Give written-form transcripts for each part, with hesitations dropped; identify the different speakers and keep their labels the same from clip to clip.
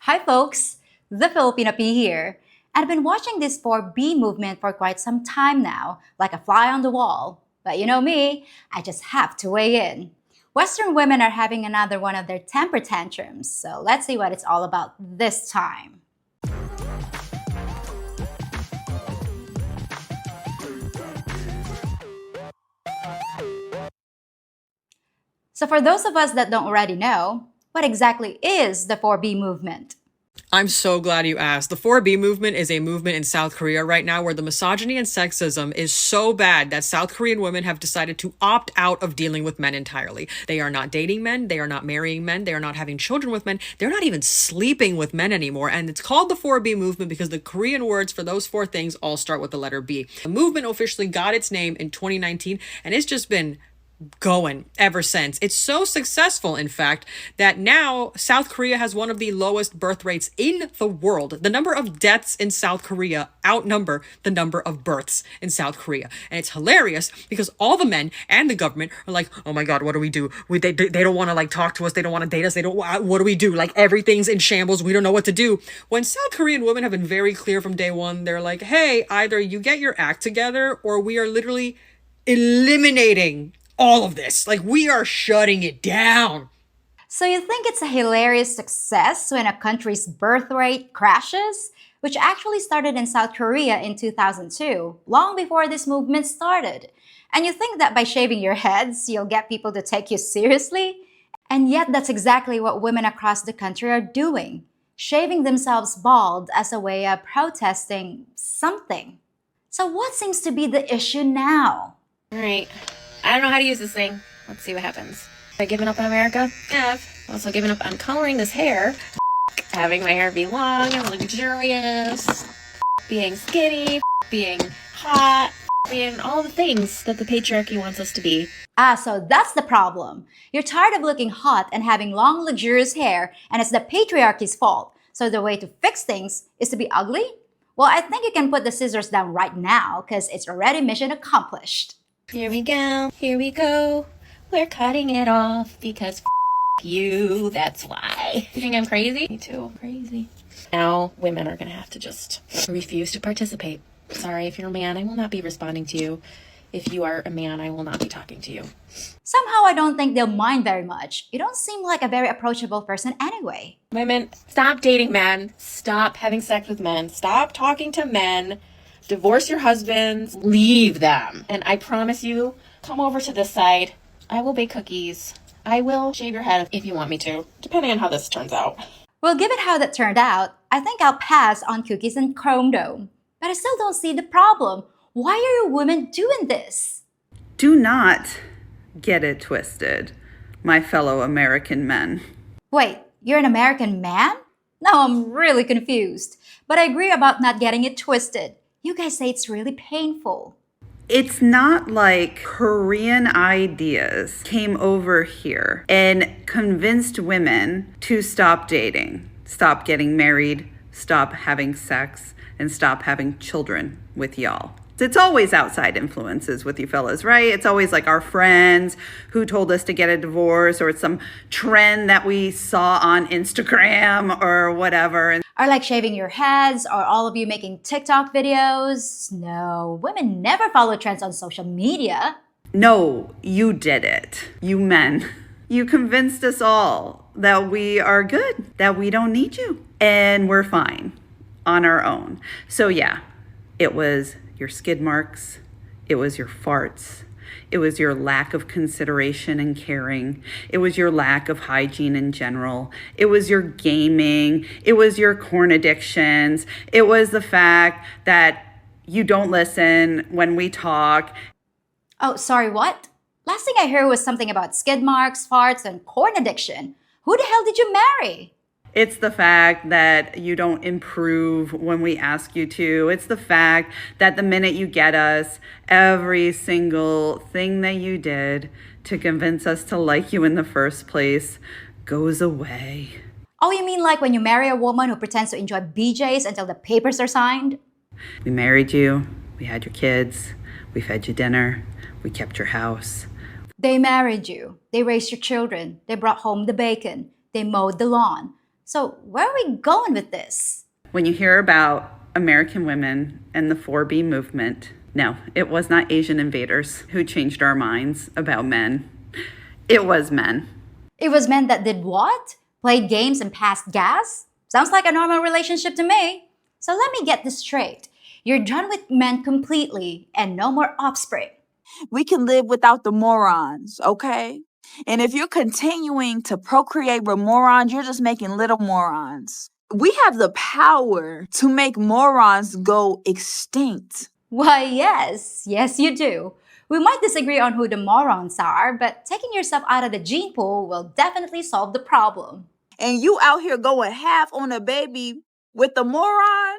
Speaker 1: Hi folks, the Filipina P here. And I've been watching this 4B movement for quite some time now, like a fly on the wall. But you know me, I just have to weigh in. Western women are having another one of their temper tantrums, so let's see what it's all about this time. So for those of us that don't already know, what exactly is the 4B movement?
Speaker 2: I'm so glad you asked. The 4B movement is a movement in South Korea right now where the misogyny and sexism is so bad that South Korean women have decided to opt out of dealing with men entirely. They are not dating men, they are not marrying men, they are not having children with men, they're not even sleeping with men anymore. And it's called the 4B movement because the Korean words for those four things all start with the letter B. The movement officially got its name in 2019 and it's just been going ever since. It's so successful, in fact, that now South Korea has one of the lowest birth rates in the world. The number of deaths in South Korea outnumber the number of births in South Korea. And it's hilarious because all the men and the government are like, oh my God, what do we do? They don't want to like talk to us. They don't want to date us. What do we do? Like everything's in shambles. We don't know what to do. When South Korean women have been very clear from day one, they're like, hey, either you get your act together or we are literally eliminating all of this. Like, we are shutting it down.
Speaker 1: So you think it's a hilarious success when a country's birth rate crashes? Which actually started in South Korea in 2002, long before this movement started. And you think that by shaving your heads, you'll get people to take you seriously? And yet that's exactly what women across the country are doing, shaving themselves bald as a way of protesting something. So what seems to be the issue now?
Speaker 3: All right. I don't know how to use this thing. Let's see what happens. Have I given up on America? Yeah. I've also given up on coloring this hair. Having my hair be long and luxurious. Being skinny. Being hot. Being all the things that the patriarchy wants us to be.
Speaker 1: So that's the problem. You're tired of looking hot and having long, luxurious hair, and it's the patriarchy's fault. So the way to fix things is to be ugly? Well, I think you can put the scissors down right now because it's already mission accomplished.
Speaker 3: Here we go. Here we go. We're cutting it off because you. That's why. You think I'm crazy? Me too. I'm crazy. Now women are going to have to just refuse to participate. Sorry, if you're a man, I will not be responding to you. If you are a man, I will not be talking to you.
Speaker 1: Somehow I don't think they'll mind very much. You don't seem like a very approachable person anyway.
Speaker 3: Women, stop dating men. Stop having sex with men. Stop talking to men. Divorce your husbands, leave them. And I promise you, come over to this side. I will bake cookies. I will shave your head if you want me to, depending on how this turns out.
Speaker 1: Well, given how that turned out, I think I'll pass on cookies and Chrome Dome. But I still don't see the problem. Why are you women doing this?
Speaker 4: Do not get it twisted, my fellow American men.
Speaker 1: Wait, you're an American man? Now I'm really confused. But I agree about not getting it twisted. You guys say it's really painful.
Speaker 4: It's not like Korean ideas came over here and convinced women to stop dating, stop getting married, stop having sex, and stop having children with y'all. It's always outside influences with you fellas, right? It's always like our friends who told us to get a divorce, or it's some trend that we saw on Instagram or whatever.
Speaker 1: Or like shaving your heads, or all of you making TikTok videos. No, women never follow trends on social media.
Speaker 4: No, you did it. You men. You convinced us all that we are good, that we don't need you, and we're fine on our own. So yeah, it was your skid marks, it was your farts, it was your lack of consideration and caring, it was your lack of hygiene in general, it was your gaming, it was your corn addictions, it was the fact that you don't listen when we talk.
Speaker 1: Oh, sorry, what? Last thing I heard was something about skid marks, farts, and corn addiction. Who the hell did you marry?
Speaker 4: It's the fact that you don't improve when we ask you to. It's the fact that the minute you get us, every single thing that you did to convince us to like you in the first place goes away.
Speaker 1: Oh, you mean like when you marry a woman who pretends to enjoy BJs until the papers are signed?
Speaker 4: We married you, we had your kids, we fed you dinner, we kept your house.
Speaker 1: They married you, they raised your children, they brought home the bacon, they mowed the lawn. So, where are we going with this?
Speaker 4: When you hear about American women and the 4B movement, no, it was not Asian invaders who changed our minds about men. It was men.
Speaker 1: It was men that did what? Played games and passed gas? Sounds like a normal relationship to me. So let me get this straight. You're done with men completely and no more offspring.
Speaker 5: We can live without the morons, okay? And if you're continuing to procreate with morons, you're just making little morons. We have the power to make morons go extinct.
Speaker 1: Why, yes. Yes, you do. We might disagree on who the morons are, but taking yourself out of the gene pool will definitely solve the problem.
Speaker 5: And you out here going half on a baby with a moron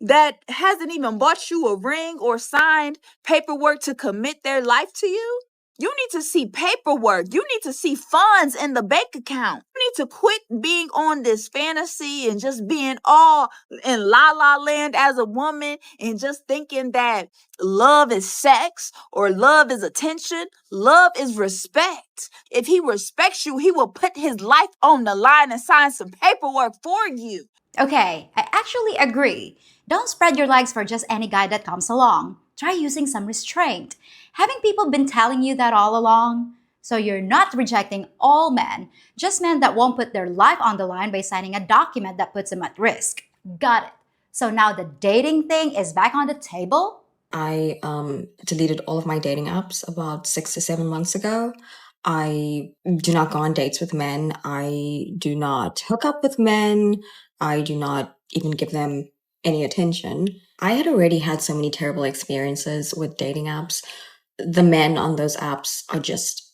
Speaker 5: that hasn't even bought you a ring or signed paperwork to commit their life to you? You need to see paperwork. You need to see funds in the bank account. You need to quit being on this fantasy and just being all in la la land as a woman and just thinking that love is sex or love is attention. Love is respect. If he respects you, he will put his life on the line and sign some paperwork for you.
Speaker 1: Okay, I actually agree. Don't spread your legs for just any guy that comes along. Try using some restraint. Haven't people been telling you that all along? So you're not rejecting all men, just men that won't put their life on the line by signing a document that puts them at risk. Got it. So now the dating thing is back on the table?
Speaker 6: I deleted all of my dating apps about 6 to 7 months ago. I do not go on dates with men. I do not hook up with men. I do not even give them any attention. I had already had so many terrible experiences with dating apps. The men on those apps are just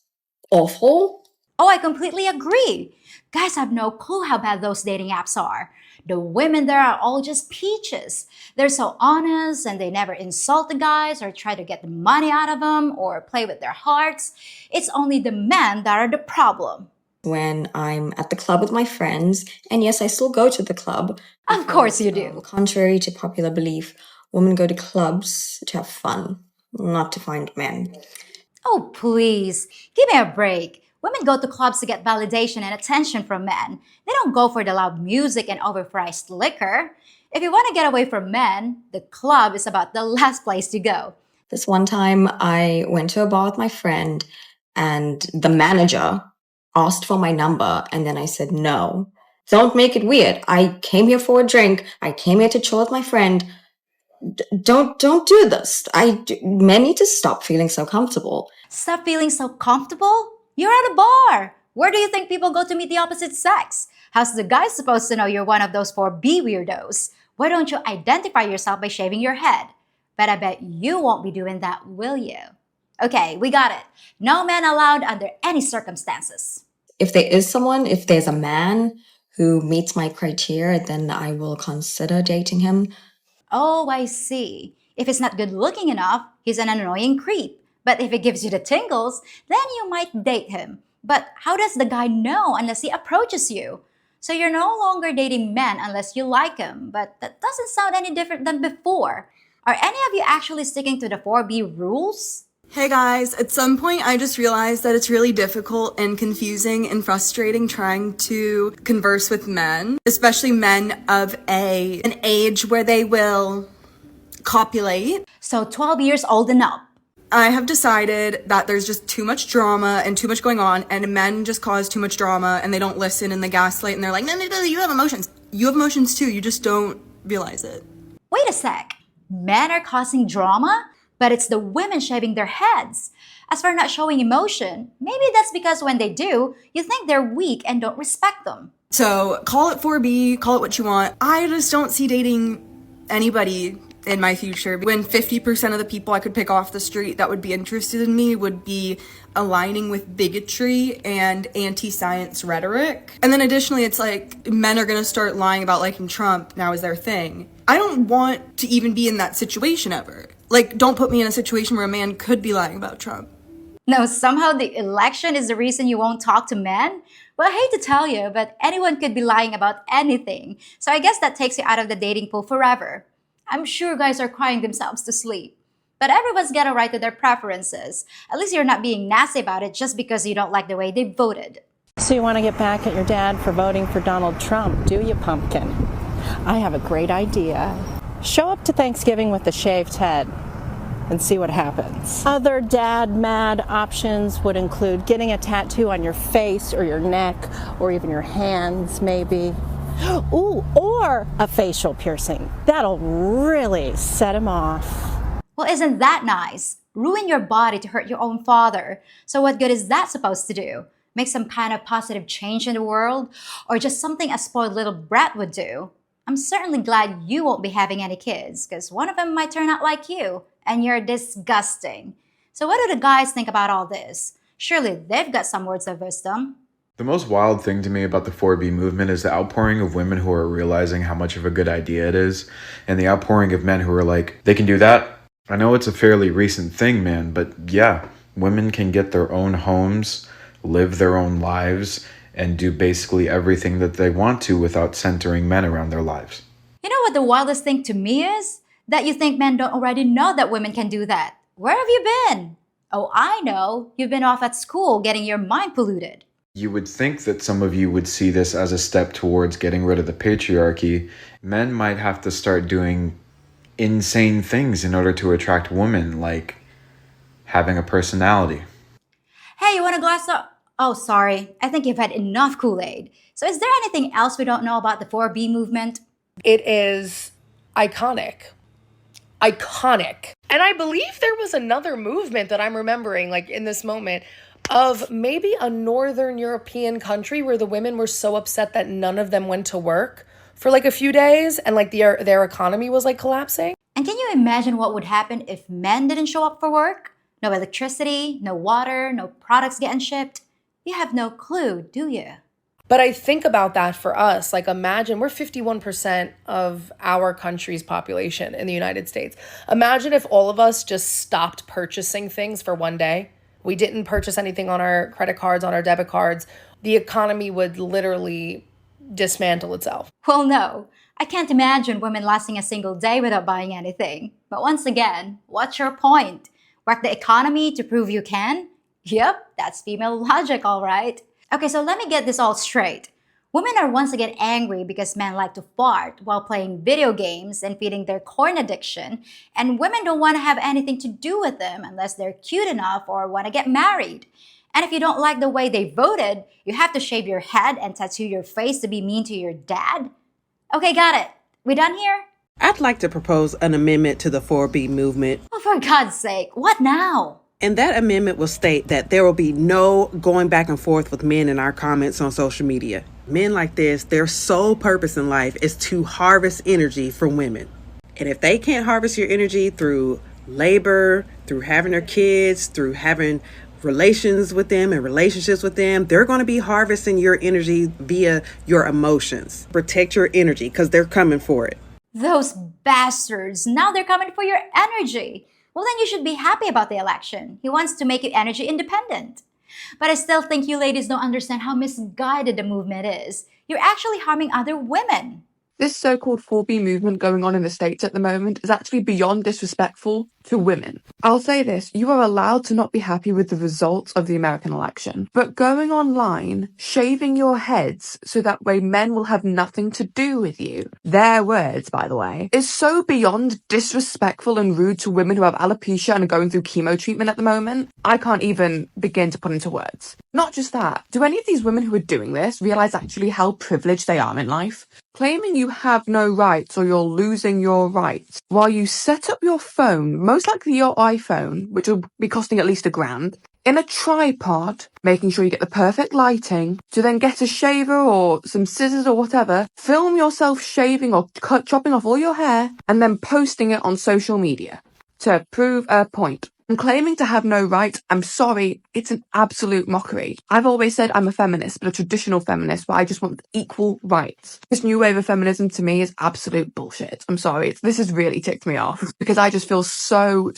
Speaker 6: awful.
Speaker 1: Oh, I completely agree. Guys have no clue how bad those dating apps are. The women there are all just peaches. They're so honest and they never insult the guys or try to get the money out of them or play with their hearts. It's only the men that are the problem.
Speaker 6: When I'm at the club with my friends, and yes, I still go to the club.
Speaker 1: Of course you do.
Speaker 6: Contrary to popular belief, women go to clubs to have fun, not to find men.
Speaker 1: Oh, please, give me a break. Women go to clubs to get validation and attention from men. They don't go for the loud music and overpriced liquor. If you want to get away from men, the club is about the last place to go.
Speaker 6: This one time, I went to a bar with my friend, and the manager asked for my number, and then I said no. Don't make it weird. I came here for a drink. I came here to chill with my friend. Don't do this. Men need to stop feeling so comfortable.
Speaker 1: Stop feeling so comfortable? You're at a bar. Where do you think people go to meet the opposite sex? How's the guy supposed to know you're one of those 4B weirdos? Why don't you identify yourself by shaving your head? But I bet you won't be doing that, will you? Okay, we got it. No men allowed under any circumstances.
Speaker 6: If there's a man who meets my criteria, then I will consider dating him.
Speaker 1: Oh, I see. If he's not good looking enough, he's an annoying creep. But if it gives you the tingles, then you might date him. But how does the guy know unless he approaches you? So you're no longer dating men unless you like him, but that doesn't sound any different than before. Are any of you actually sticking to the 4B rules?
Speaker 7: Hey guys, at some point I just realized that it's really difficult and confusing and frustrating trying to converse with men, especially men of an age where they will copulate.
Speaker 1: So 12 years old and up.
Speaker 7: I have decided that there's just too much drama and too much going on, and men just cause too much drama and they don't listen and they gaslight and they're like, no, you have emotions. You have emotions too, you just don't realize it.
Speaker 1: Wait a sec. Men are causing drama? But it's the women shaving their heads. As for not showing emotion, maybe that's because when they do, you think they're weak and don't respect them.
Speaker 7: So call it 4B, call it what you want. I just don't see dating anybody in my future when 50% of the people I could pick off the street that would be interested in me would be aligning with bigotry and anti-science rhetoric. And then additionally, it's like men are gonna start lying about liking Trump now is their thing. I don't want to even be in that situation ever. Like, don't put me in a situation where a man could be lying about Trump.
Speaker 1: No, somehow the election is the reason you won't talk to men? Well, I hate to tell you, but anyone could be lying about anything. So I guess that takes you out of the dating pool forever. I'm sure guys are crying themselves to sleep. But everyone's got a right to their preferences. At least you're not being nasty about it just because you don't like the way they voted.
Speaker 8: So you want to get back at your dad for voting for Donald Trump, do you, pumpkin? I have a great idea. Show up to Thanksgiving with a shaved head and see what happens. Other dad mad options would include getting a tattoo on your face or your neck or even your hands, maybe. Ooh, or a facial piercing. That'll really set him off.
Speaker 1: Well, isn't that nice? Ruin your body to hurt your own father. So what good is that supposed to do? Make some kind of positive change in the world? Or just something a spoiled little brat would do? I'm certainly glad you won't be having any kids, because one of them might turn out like you, and you're disgusting. So what do the guys think about all this? Surely they've got some words of wisdom.
Speaker 9: The most wild thing to me about the 4B movement is the outpouring of women who are realizing how much of a good idea it is, and the outpouring of men who are like, they can do that? I know it's a fairly recent thing, man, but yeah, women can get their own homes, live their own lives, and do basically everything that they want to without centering men around their lives.
Speaker 1: You know what the wildest thing to me is? That you think men don't already know that women can do that. Where have you been? Oh, I know. You've been off at school getting your mind polluted.
Speaker 9: You would think that some of you would see this as a step towards getting rid of the patriarchy. Men might have to start doing insane things in order to attract women, like having a personality.
Speaker 1: Hey, you want a glass of... Oh, sorry. I think you've had enough Kool-Aid. So is there anything else we don't know about the 4B movement?
Speaker 3: It is iconic. Iconic. And I believe there was another movement that I'm remembering, like in this moment, of maybe a Northern European country where the women were so upset that none of them went to work for like a few days and like their economy was like collapsing.
Speaker 1: And can you imagine what would happen if men didn't show up for work? No electricity, no water, no products getting shipped. You have no clue, do you?
Speaker 3: But I think about that for us. Like imagine we're 51% of our country's population in the United States. Imagine if all of us just stopped purchasing things for one day. We didn't purchase anything on our credit cards, on our debit cards. The economy would literally dismantle itself.
Speaker 1: Well, no. I can't imagine women lasting a single day without buying anything. But once again, what's your point? Work the economy to prove you can? Yep, that's female logic, all right. Okay, so let me get this all straight. Women are once again angry because men like to fart while playing video games and feeding their corn addiction, and women don't want to have anything to do with them unless they're cute enough or want to get married. And if you don't like the way they voted, you have to shave your head and tattoo your face to be mean to your dad? Okay, got it. We done here?
Speaker 10: I'd like to propose an amendment to the 4B movement.
Speaker 1: Oh, for God's sake, what now?
Speaker 10: And that amendment will state that there will be no going back and forth with men in our comments on social media. Men like this, their sole purpose in life is to harvest energy from women. And if they can't harvest your energy through labor, through having their kids, through having relations with them and relationships with them, they're going to be harvesting your energy via your emotions. Protect your energy because they're coming for it.
Speaker 1: Those bastards, now they're coming for your energy. Well, then you should be happy about the election. He wants to make you energy independent. But I still think you ladies don't understand how misguided the movement is. You're actually harming other women.
Speaker 11: This so-called 4B movement going on in the States at the moment is actually beyond disrespectful to women. I'll say this, you are allowed to not be happy with the results of the American election, but going online, shaving your heads so that way men will have nothing to do with you, their words by the way, is so beyond disrespectful and rude to women who have alopecia and are going through chemo treatment at the moment. I can't even begin to put into words. Not just that, do any of these women who are doing this realize actually how privileged they are in life? Claiming you have no rights or you're losing your rights while you set up your phone, most likely your iPhone, which will be costing at least $1,000, in a tripod, making sure you get the perfect lighting, to then get a shaver or some scissors or whatever, film yourself shaving or chopping off all your hair, and then posting it on social media to prove a point. And claiming to have no rights, I'm sorry, it's an absolute mockery. I've always said I'm a feminist, but a traditional feminist where I just want equal rights. This new wave of feminism to me is absolute bullshit. I'm sorry, this has really ticked me off because I just feel so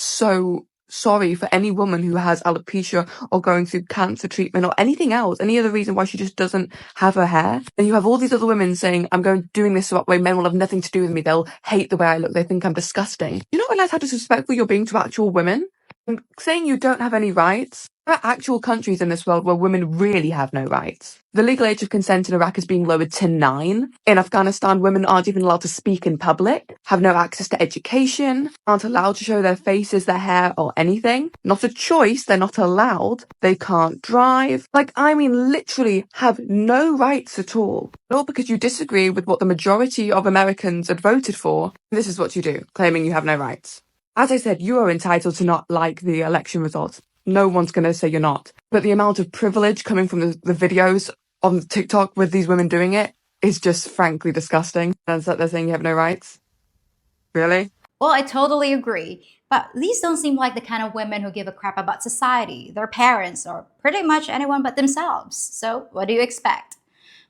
Speaker 11: sorry for any woman who has alopecia or going through cancer treatment or anything else, any other reason why she just doesn't have her hair. And you have all these other women saying, I'm doing this so that way men will have nothing to do with me. They'll hate the way I look. They think I'm disgusting. You don't realize how disrespectful you're being to actual women? And saying you don't have any rights, There are actual countries in this world where women really have no rights. The legal age of consent in Iraq is being lowered to 9. In Afghanistan, women aren't even allowed to speak in public, have no access to education, aren't allowed to show their faces, their hair, or anything. Not a choice, they're not allowed. They can't drive. Literally have no rights at all. All because you disagree with what the majority of Americans had voted for. This is what you do, claiming you have no rights. As I said, you are entitled to not like the election results. No one's going to say you're not. But the amount of privilege coming from the videos on TikTok with these women doing it is just frankly disgusting. And so they're saying you have no rights. Really?
Speaker 1: Well, I totally agree. But these don't seem like the kind of women who give a crap about society, their parents, or pretty much anyone but themselves. So what do you expect?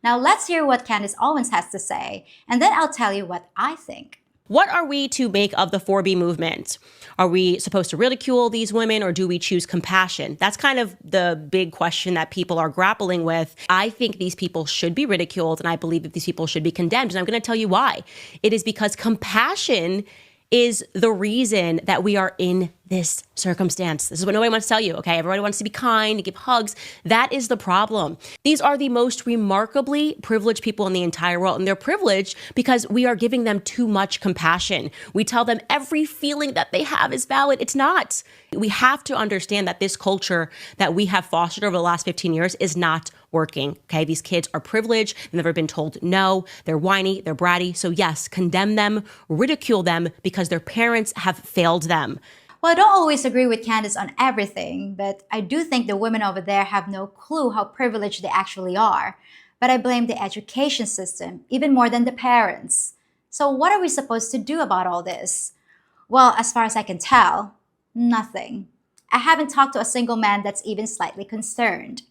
Speaker 1: Now let's hear what Candace Owens has to say, and then I'll tell you what I think.
Speaker 12: What are we to make of the 4B movement? Are we supposed to ridicule these women, or do we choose compassion? That's kind of the big question that people are grappling with. I think these people should be ridiculed, and I believe that these people should be condemned. And I'm going to tell you why. It is because compassion is the reason that we are in this circumstance. This is what nobody wants to tell you, okay? Everybody wants to be kind, to give hugs. That is the problem. These are the most remarkably privileged people in the entire world, and they're privileged because we are giving them too much compassion. We tell them every feeling that they have is valid. It's not. We have to understand that this culture that we have fostered over the last 15 years is not working, okay? These kids are privileged. They've never been told no. They're whiny. They're bratty. So yes, condemn them, ridicule them because their parents have failed them.
Speaker 1: Well, I don't always agree with Candace on everything, but I do think the women over there have no clue how privileged they actually are. But I blame the education system even more than the parents. So what are we supposed to do about all this? Well, as far as I can tell, nothing. I haven't talked to a single man that's even slightly concerned.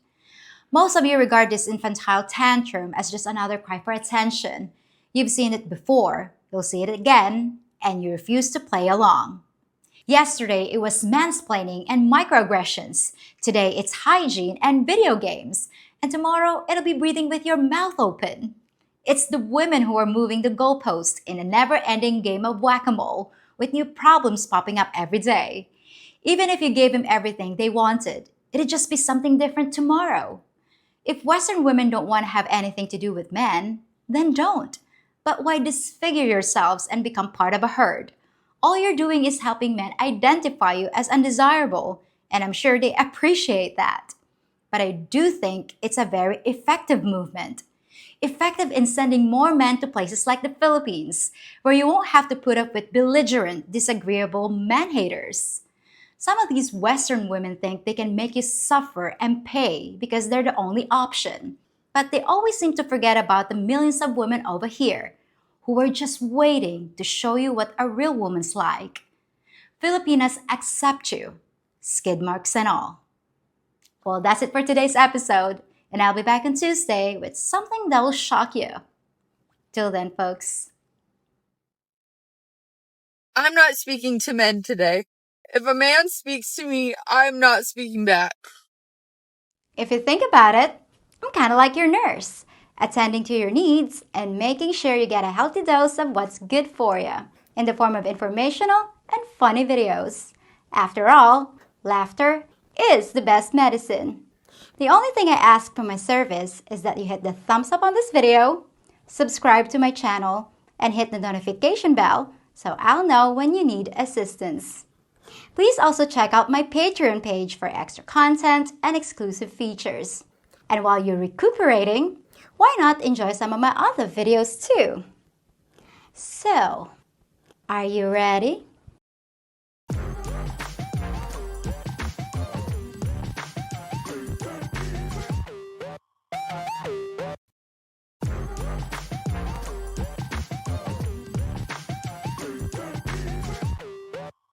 Speaker 1: Most of you regard this infantile tantrum as just another cry for attention. You've seen it before, you'll see it again, and you refuse to play along. Yesterday, it was mansplaining and microaggressions. Today, it's hygiene and video games. And tomorrow, it'll be breathing with your mouth open. It's the women who are moving the goalpost in a never-ending game of whack-a-mole, with new problems popping up every day. Even if you gave them everything they wanted, it'd just be something different tomorrow. If Western women don't want to have anything to do with men, then don't. But why disfigure yourselves and become part of a herd? All you're doing is helping men identify you as undesirable, and I'm sure they appreciate that. But I do think it's a very effective movement. Effective in sending more men to places like the Philippines, where you won't have to put up with belligerent, disagreeable man-haters. Some of these Western women think they can make you suffer and pay because they're the only option. But they always seem to forget about the millions of women over here who are just waiting to show you what a real woman's like. Filipinas accept you, skid marks and all. Well, that's it for today's episode, and I'll be back on Tuesday with something that will shock you. Till then, folks.
Speaker 13: I'm not speaking to men today. If a man speaks to me, I'm not speaking back.
Speaker 1: If you think about it, I'm kind of like your nurse, attending to your needs and making sure you get a healthy dose of what's good for you in the form of informational and funny videos. After all, laughter is the best medicine. The only thing I ask for my service is that you hit the thumbs up on this video, subscribe to my channel, and hit the notification bell so I'll know when you need assistance. Please also check out my Patreon page for extra content and exclusive features. And while you're recuperating, why not enjoy some of my other videos too? So, are you ready?